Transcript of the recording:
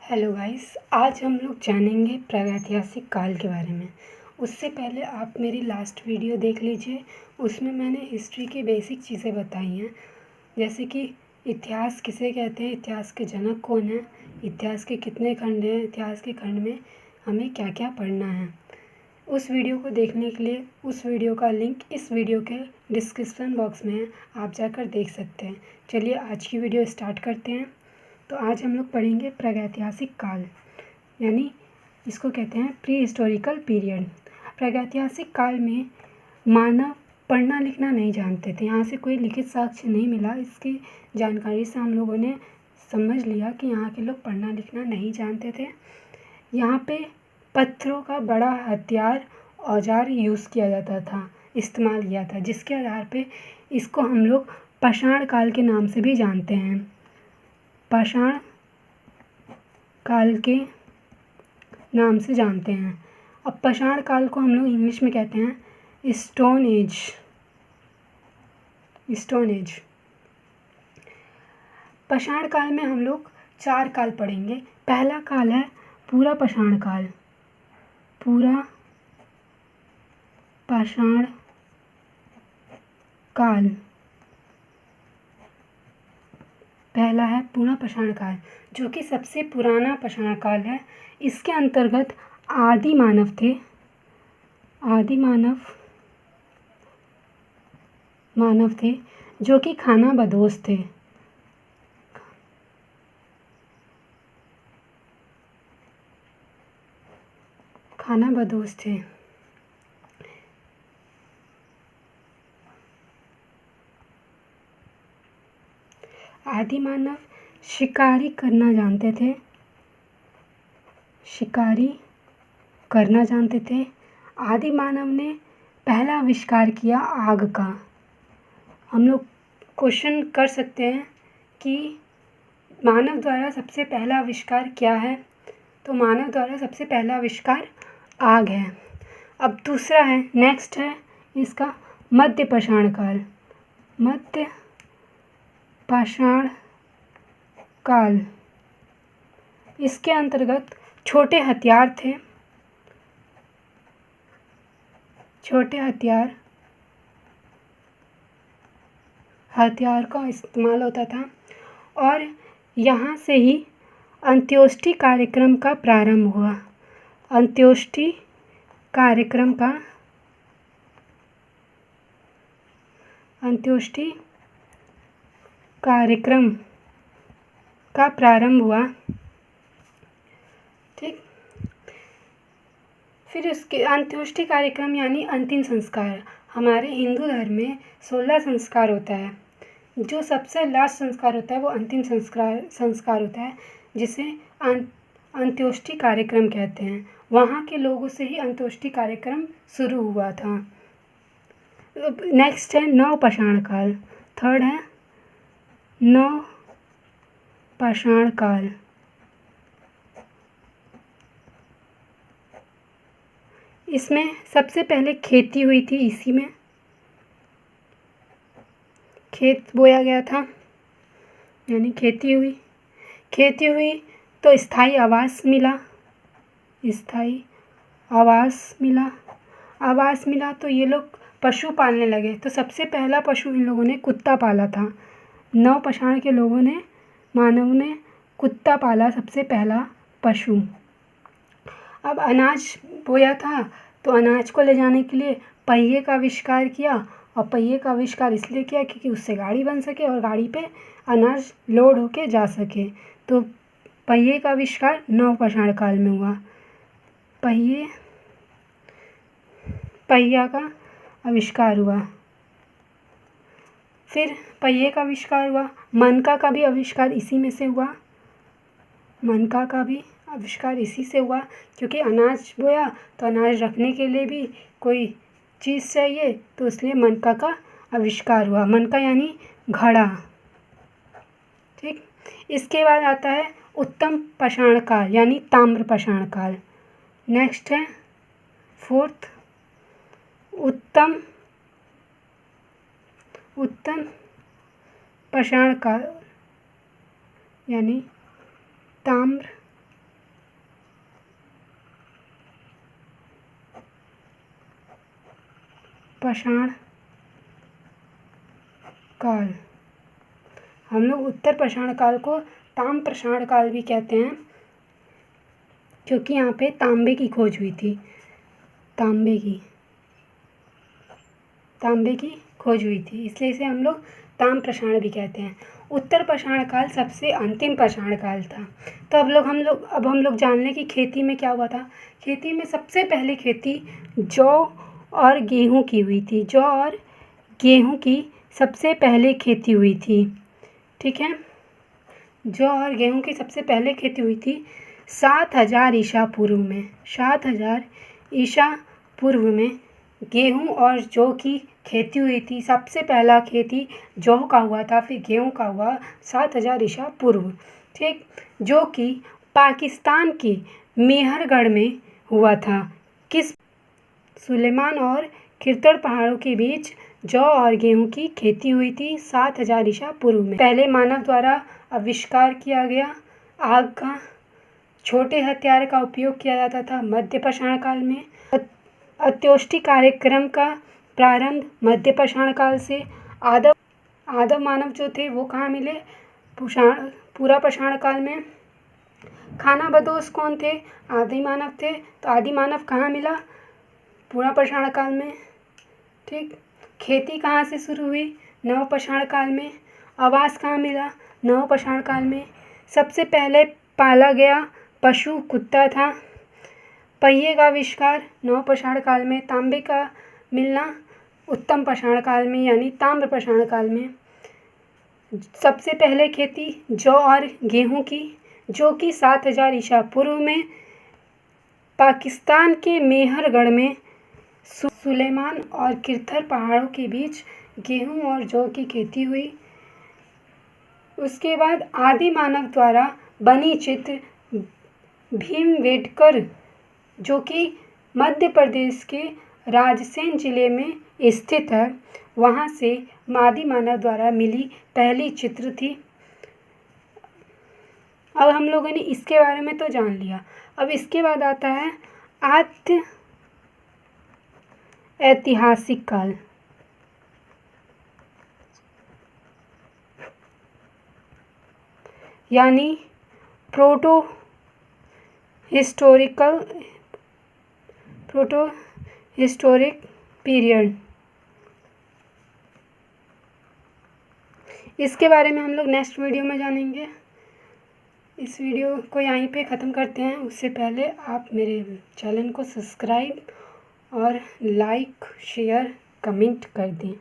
Hello guys, आज हम लोग जानेंगे प्रागैतिहासिक काल के बारे में। उससे पहले आप मेरी लास्ट वीडियो देख लीजिए। उसमें मैंने हिस्ट्री की बेसिक चीज़ें बताई हैं, जैसे कि इतिहास किसे कहते हैं, इतिहास के जनक कौन हैं, इतिहास के कितने खंड हैं, इतिहास के खंड में हमें क्या क्या पढ़ना है। उस वीडियो को देखने के लिए उस वीडियो का लिंक इस वीडियो के डिस्क्रिप्शन बॉक्स में है, आप जाकर देख सकते हैं। चलिए आज की वीडियो स्टार्ट करते हैं। तो आज हम लोग पढ़ेंगे प्रागैतिहासिक काल, यानी इसको कहते हैं प्री हिस्टोरिकल पीरियड। प्रागैतिहासिक काल में मानव पढ़ना लिखना नहीं जानते थे। यहाँ से कोई लिखित साक्ष्य नहीं मिला। इसकी जानकारी से हम लोगों ने समझ लिया कि यहाँ के लोग पढ़ना लिखना नहीं जानते थे। यहाँ पे पत्थरों का बड़ा हथियार औजार यूज़ किया जाता था, इस्तेमाल किया था, जिसके आधार पे इसको हम लोग पाषाण काल के नाम से भी जानते हैं। पाषाण काल के नाम से जानते हैं। अब पाषाण काल को हम लोग इंग्लिश में कहते हैं स्टोन एज। Stone age. पाषाण काल में हम लोग 4 काल पढ़ेंगे। पहला काल है पूरा पाषाण काल। पूरा पाषाण काल पहला है पूरा पाषाण काल, जो कि सबसे पुराना पाषाण काल है। इसके अंतर्गत आदि मानव थे। आदि मानव थे जो कि खानाबदोश थे। खानाबदोश थे। आदि मानव शिकारी करना जानते थे। शिकारी करना जानते थे। आदि मानव ने पहला आविष्कार किया आग का। हम लोग क्वेश्चन कर सकते हैं कि मानव द्वारा सबसे पहला आविष्कार क्या है, तो मानव द्वारा सबसे पहला आविष्कार आग है। अब दूसरा है, नेक्स्ट है इसका मध्य पाषाण काल। मध्य पाषाण काल, इसके अंतर्गत छोटे हथियार थे। छोटे हथियार का इस्तेमाल होता था और यहाँ से ही अंत्योष्टि कार्यक्रम का प्रारंभ हुआ। अंत्योष्टि कार्यक्रम का प्रारंभ हुआ। ठीक। फिर उसके अंत्योष्टि कार्यक्रम यानी अंतिम संस्कार। हमारे हिंदू धर्म में 16 संस्कार होता है। जो सबसे लास्ट संस्कार होता है वो अंतिम संस्कार होता है, जिसे अंत्योष्टि कार्यक्रम कहते हैं। वहाँ के लोगों से ही अंत्योष्टि कार्यक्रम शुरू हुआ था। नेक्स्ट है नव पाषाण काल। थर्ड है नव पाषाण काल। इसमें सबसे पहले खेती हुई थी। इसी में खेत बोया गया था, यानी खेती हुई तो स्थायी आवास मिला तो ये लोग पशु पालने लगे। तो सबसे पहला पशु इन लोगों ने कुत्ता पाला था। नव पाषाण के मानव ने कुत्ता पाला, सबसे पहला पशु। अब अनाज बोया था तो अनाज को ले जाने के लिए पहिए का आविष्कार किया, और पहिए का आविष्कार इसलिए किया क्योंकि उससे गाड़ी बन सके और गाड़ी पे अनाज लोड होके जा सके। तो पहिए का आविष्कार नव पाषाण काल में हुआ। पहिया का आविष्कार हुआ। फिर पहिए का आविष्कार हुआ। मनका का भी आविष्कार इसी में से हुआ। मनका का भी आविष्कार इसी से हुआ, क्योंकि अनाज बोया तो अनाज रखने के लिए भी कोई चीज़ चाहिए, तो इसलिए मनका का आविष्कार हुआ। मनका यानी घड़ा। ठीक। इसके बाद आता है उत्तम पाषाण काल, यानी ताम्र पाषाण काल। नेक्स्ट है फोर्थ उत्तम पाषाण काल, यानी ताम्र पाषाण काल। हम लोग उत्तर पाषाण काल को ताम्र पाषाण काल भी कहते हैं, क्योंकि यहाँ पे तांबे की खोज हुई थी। तांबे की खोज हुई थी, इसलिए इसे हम लोग ताम्र पाषाण भी कहते हैं। उत्तर पाषाण काल सबसे अंतिम पाषाण काल था। तो अब हम लोग जान लें कि खेती में क्या हुआ था। खेती में सबसे पहले खेती जौ और गेहूँ की हुई थी। जौ और गेहूँ की सबसे पहले खेती हुई थी, ठीक है। जौ और गेहूँ की सबसे पहले खेती हुई थी 7000 ईसा पूर्व में। 7000 ईसा पूर्व में गेहूँ और जौ की खेती हुई थी। सबसे पहला खेती जौ का हुआ था, फिर गेहूँ का हुआ 7000 ईसा पूर्व, ठीक, जो कि पाकिस्तान की मेहरगढ़ में हुआ था। किस सुलेमान और खिरतर पहाड़ों के बीच जौ और गेहूँ की खेती हुई थी 7000 ईसा पूर्व में। पहले मानव द्वारा आविष्कार किया गया आग का छोटे हथियार का उपयोग किया जाता था मध्य पाषाण काल में। अंत्योष्टि कार्यक्रम का प्रारंभ मध्य पाषाण काल से। आदिम मानव जो थे वो कहाँ मिले? पूरा पाषाण काल में। खानाबदोश कौन थे? आदि मानव थे। तो आदि मानव कहाँ मिला? पूरा पाषाण काल में, ठीक। खेती कहाँ से शुरू हुई? नव पाषाण काल में। आवास कहाँ मिला? नव पाषाण काल में। सबसे पहले पाला गया पशु कुत्ता था। पहिए का आविष्कार नव पाषाण काल में। तांबे का मिलना उत्तम पाषाण काल में, यानी ताम्र पाषाण काल में। सबसे पहले खेती जौ और गेहूँ की, जो कि 7000 ईसा पूर्व में पाकिस्तान के मेहरगढ़ में सुलेमान और खिरतर पहाड़ों के बीच गेहूँ और जौ की खेती हुई। उसके बाद आदि मानव द्वारा बनी चित्र भीमबेटकर, जो कि मध्य प्रदेश के रायसेन जिले में स्थित है, वहाँ से आदि मानव द्वारा मिली पहली चित्र थी। अब हम लोगों ने इसके बारे में तो जान लिया। अब इसके बाद आता है ऐतिहासिक काल, यानी प्रोटो हिस्टोरिक पीरियड। इसके बारे में हम लोग नेक्स्ट वीडियो में जानेंगे। इस वीडियो को यहीं पे ख़त्म करते हैं। उससे पहले आप मेरे चैनल को सब्सक्राइब और लाइक, शेयर, कमेंट कर दें।